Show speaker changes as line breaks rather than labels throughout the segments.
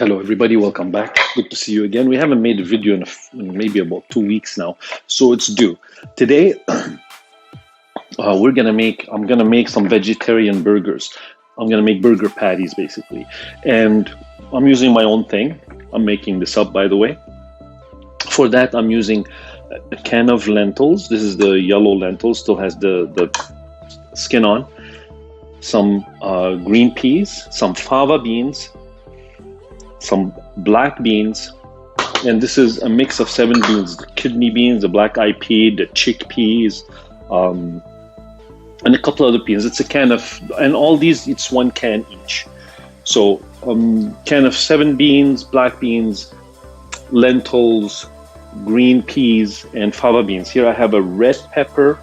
Hello, everybody. Welcome back. Good to see you again. We haven't made a video in maybe about 2 weeks now, so it's due. Today, I'm gonna make some vegetarian burgers. I'm gonna make burger patties basically, and I'm using my own thing. I'm making this up, by the way. For that, I'm using a can of lentils. This is the yellow lentils, still has the skin on. Some green peas, some fava beans, some black beans, and this is a mix of 7 beans: the kidney beans, the black eyed pea, the chickpeas, and a couple other beans. It's a can of, and all these, it's 1 can each. So can of 7 beans, black beans, lentils, green peas, and fava beans. Here I have a red pepper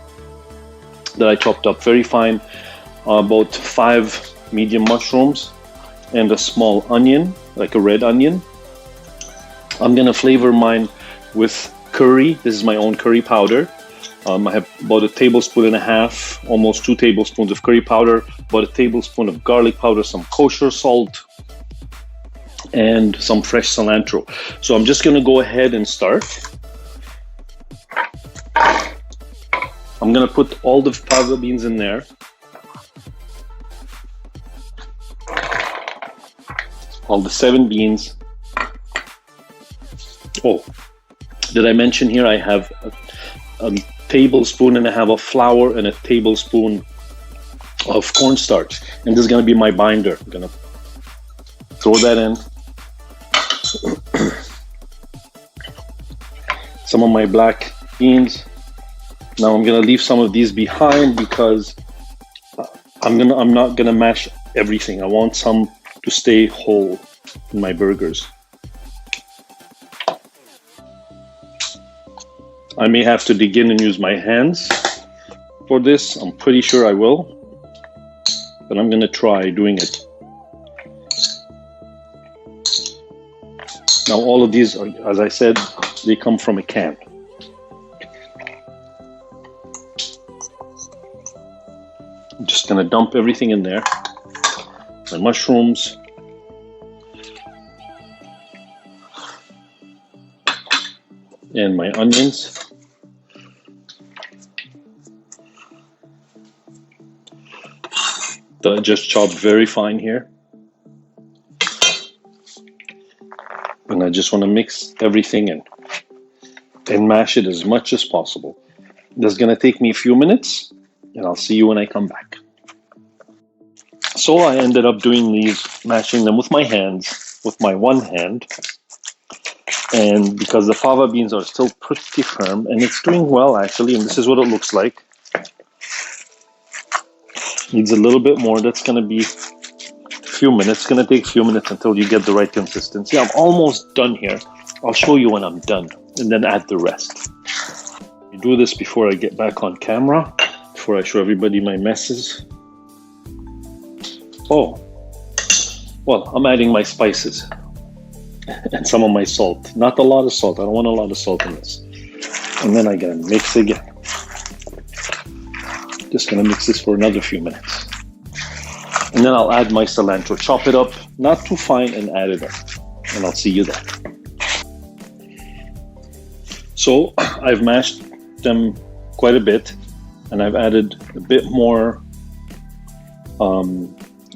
that I chopped up very fine, about 5 medium mushrooms, and a small onion, like a red onion. I'm gonna flavor mine with curry. This is my own curry powder. I have about 1.5 tablespoons, almost 2 tablespoons of curry powder, about 1 tablespoon of garlic powder, some kosher salt, and some fresh cilantro. So I'm just gonna go ahead and start. I'm gonna put all the fava beans in there. All the 7 beans. Oh, did I mention here I have a tablespoon and a half of flour and a tablespoon of cornstarch, and this is going to be my binder. I'm going to throw that in. Some of my black beans. Now I'm going to leave some of these behind because I'm not going to mash everything. I want some to stay whole in my burgers. I may have to dig in and use my hands for this. I'm pretty sure I will, but I'm gonna try doing it. Now all of these are, as I said, they come from a can. I'm just gonna dump everything in there. My mushrooms, and my onions. That I just chopped very fine here. And I just want to mix everything in and mash it as much as possible. This is going to take me a few minutes, and I'll see you when I come back. So I ended up doing these, mashing them with my hands, with my one hand. And because the fava beans are still pretty firm, and it's doing well actually, and this is what it looks like. Needs a little bit more. That's going to be a few minutes. It's going to take a few minutes until you get the right consistency. I'm almost done here. I'll show you when I'm done, and then add the rest. I do this before I get back on camera, before I show everybody my messes. Oh, well, I'm adding my spices and some of my salt. Not a lot of salt. I don't want a lot of salt in this. And then I gotta mix again. Just gonna mix this for another few minutes. And then I'll add my cilantro. Chop it up, not too fine, and add it up. And I'll see you then. So I've mashed them quite a bit, and I've added a bit more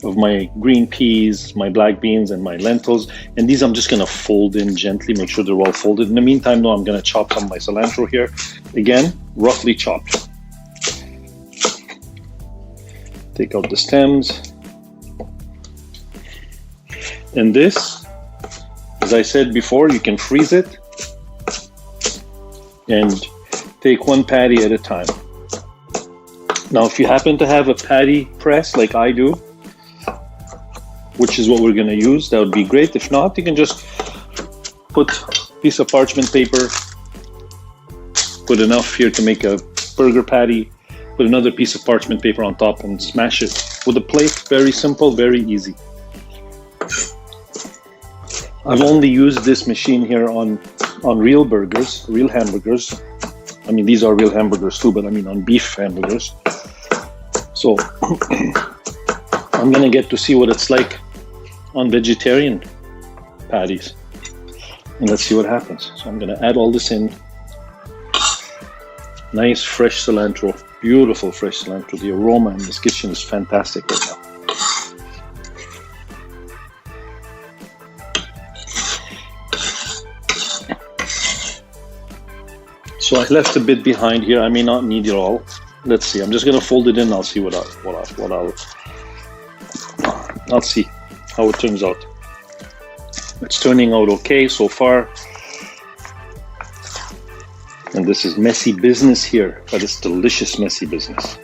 of my green peas, my black beans, and my lentils. And these I'm just gonna fold in gently, make sure they're well folded. In the meantime, though, I'm gonna chop some of my cilantro here. Again, roughly chopped. Take out the stems. And this, as I said before, you can freeze it and take 1 patty at a time. Now, if you happen to have a patty press like I do, which is what we're going to use, that would be great. If not, you can just put a piece of parchment paper, put enough here to make a burger patty, put another piece of parchment paper on top, and smash it with a plate. Very simple, very easy. I've only used this machine here on real burgers, real hamburgers. I mean, these are real hamburgers too, but I mean on beef hamburgers. So I'm gonna get to see what it's like on vegetarian patties. And let's see what happens. So I'm going to add all this in. Nice fresh cilantro, beautiful fresh cilantro. The aroma in this kitchen is fantastic right now. So I left a bit behind here. I may not need it all. Let's see. I'm just going to fold it in. I'll see I'll see how it turns out. It's turning out okay so far. And this is messy business here, but it's delicious messy business.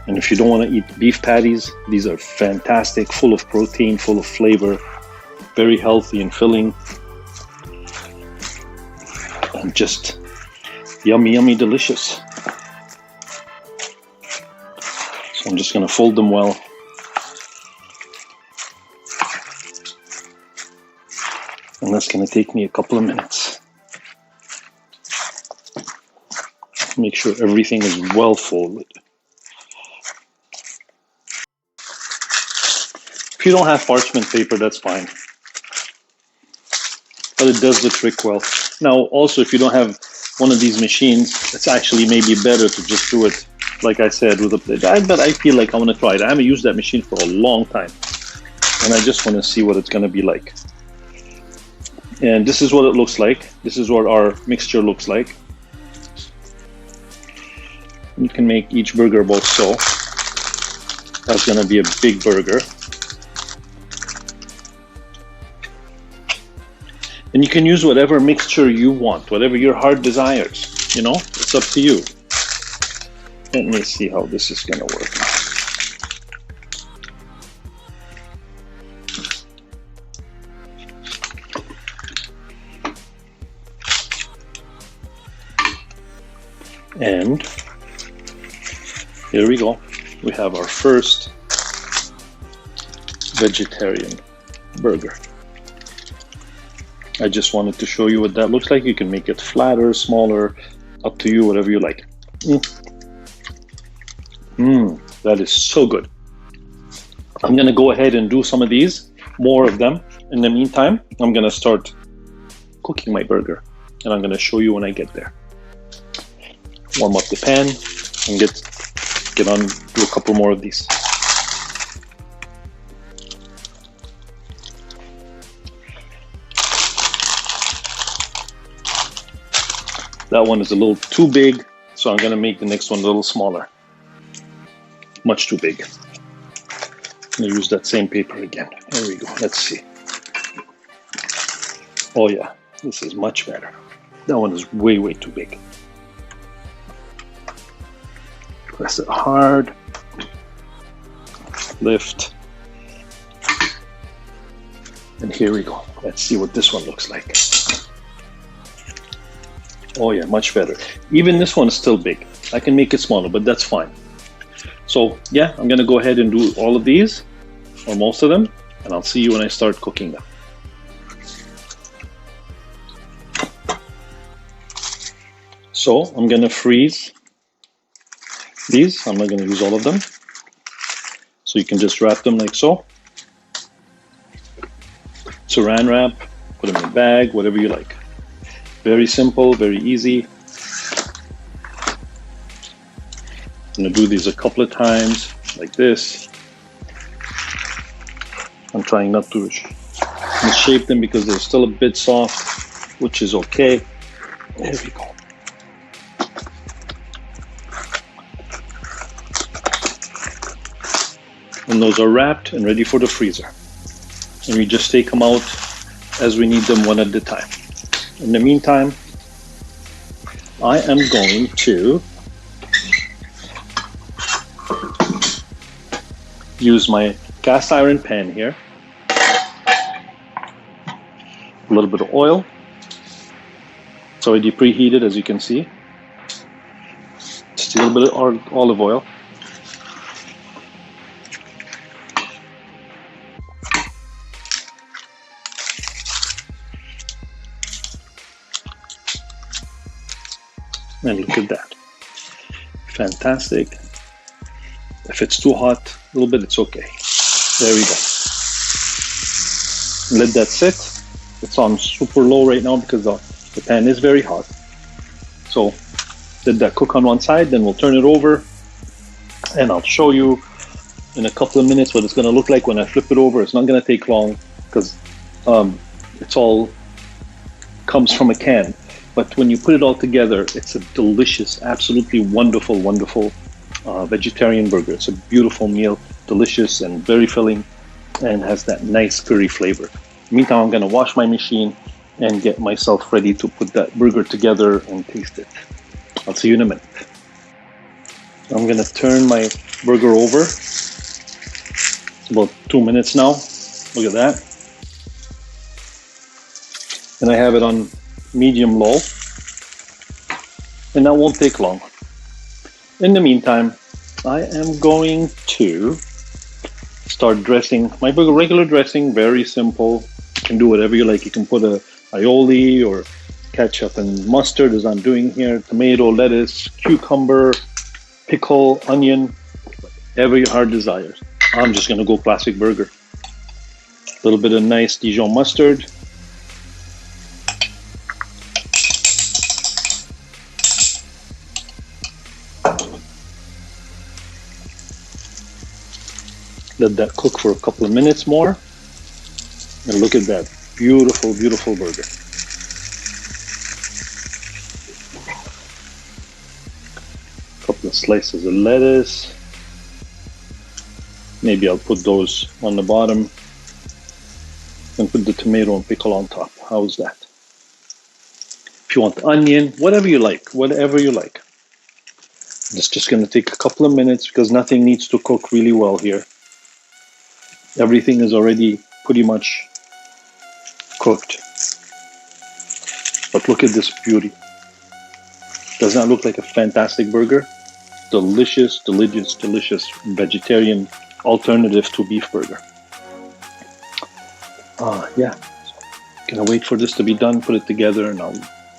And if you don't want to eat beef patties, these are fantastic, full of protein, full of flavor, very healthy and filling, and just yummy, yummy, delicious. So I'm just going to fold them well. And that's going to take me a couple of minutes. Make sure everything is well folded. If you don't have parchment paper, that's fine. But it does the trick well. Now, also, if you don't have one of these machines, it's actually maybe better to just do it, like I said, with a plate. But I feel like I want to try it. I haven't used that machine for a long time. And I just want to see what it's going to be like. And this is what it looks like. This is what our mixture looks like. You can make each burger about so. That's going to be a big burger. And you can use whatever mixture you want, whatever your heart desires. You know, it's up to you. Let me see how this is going to work. And here we go. We have our first vegetarian burger. I just wanted to show you what that looks like. You can make it flatter, smaller, up to you, whatever you like. That is so good. I'm going to go ahead and do some of these, more of them. In the meantime, I'm going to start cooking my burger, and I'm going to show you when I get there. Warm up the pan and get on, do a couple more of these. That one is a little too big, so I'm going to make the next one a little smaller. Much too big. I'm going to use that same paper again. There we go. Let's see. Oh yeah, this is much better. That one is way, way too big. Press it hard. Lift. And here we go. Let's see what this one looks like. Oh yeah, much better. Even this one is still big. I can make it smaller, but that's fine. So yeah, I'm gonna go ahead and do all of these, or most of them, and I'll see you when I start cooking them. So I'm gonna freeze these. I'm not gonna use all of them. So you can just wrap them like so. Saran wrap, put them in a bag, whatever you like. Very simple, very easy. I'm gonna do these a couple of times, like this. I'm trying not to misshape them because they're still a bit soft, which is okay. There we go. And those are wrapped and ready for the freezer. And we just take them out as we need them, one at a time. In the meantime, I am going to use my cast iron pan here. A little bit of oil. It's already preheated, as you can see. Just a little bit of olive oil. And look at that. Fantastic. If it's too hot, a little bit, it's okay. There we go. Let that sit. It's on super low right now because the pan is very hot. So let that cook on one side, then we'll turn it over and I'll show you in a couple of minutes what it's going to look like when I flip it over. It's not going to take long because it's all comes from a can. But when you put it all together, it's a delicious, absolutely wonderful, wonderful vegetarian burger. It's a beautiful meal, delicious and very filling, and has that nice curry flavor. Meantime, I'm going to wash my machine and get myself ready to put that burger together and taste it. I'll see you in a minute. I'm going to turn my burger over. It's about 2 minutes now. Look at that. And I have it on medium low. And that won't take long. In the meantime, I am going to start dressing my burger. Regular dressing, very simple. You can do whatever you like. You can put a aioli or ketchup and mustard, as I'm doing here, tomato, lettuce, cucumber, pickle, onion, whatever your heart desires. I'm just going to go classic burger. A little bit of nice Dijon mustard. Let that cook for a couple of minutes more. And look at that beautiful, beautiful burger. A couple of slices of lettuce. Maybe I'll put those on the bottom and put the tomato and pickle on top. How's that? If you want onion, whatever you like, whatever you like. It's just going to take a couple of minutes because nothing needs to cook really well here. Everything is already pretty much cooked. But look at this beauty. Does that look like a fantastic burger? Delicious, delicious, delicious vegetarian alternative to beef burger. Yeah. Gonna wait for this to be done, put it together, and I'll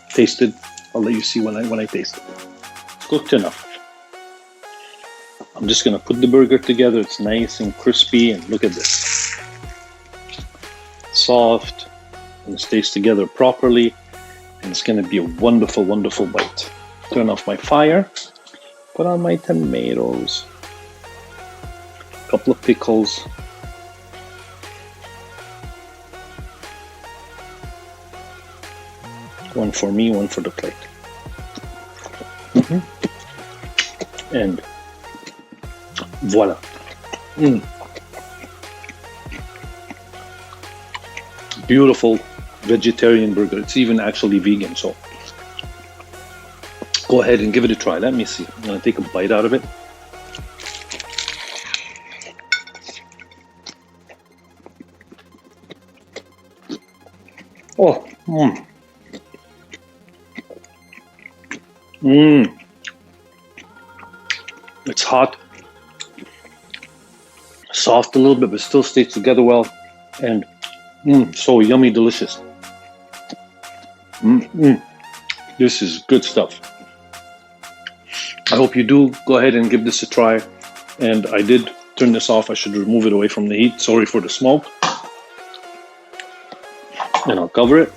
taste it. I'll let you see when I taste it. It's cooked enough. I'm just gonna put the burger together. It's nice and crispy, and look at this. Soft, and it stays together properly, and it's gonna be a wonderful, wonderful bite. Turn off my fire, put on my tomatoes, a couple of pickles, one for me, one for the plate. And voila. Beautiful vegetarian burger. It's even actually vegan, so go ahead and give it a try. Let me see. I'm gonna take a bite out of it. Oh, It's hot, soft a little bit, but still stays together well, and so yummy, delicious. This is good stuff. I hope you do go ahead and give this a try. And I did turn this off. I should remove it away from the heat. Sorry for the smoke. And I'll cover it.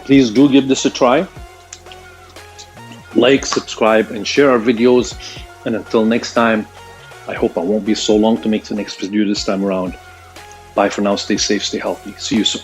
Please do give this a try. Like, subscribe, and share our videos. And until next time, I hope I won't be so long to make the next video this time around. Bye for now. Stay safe, stay healthy. See you soon.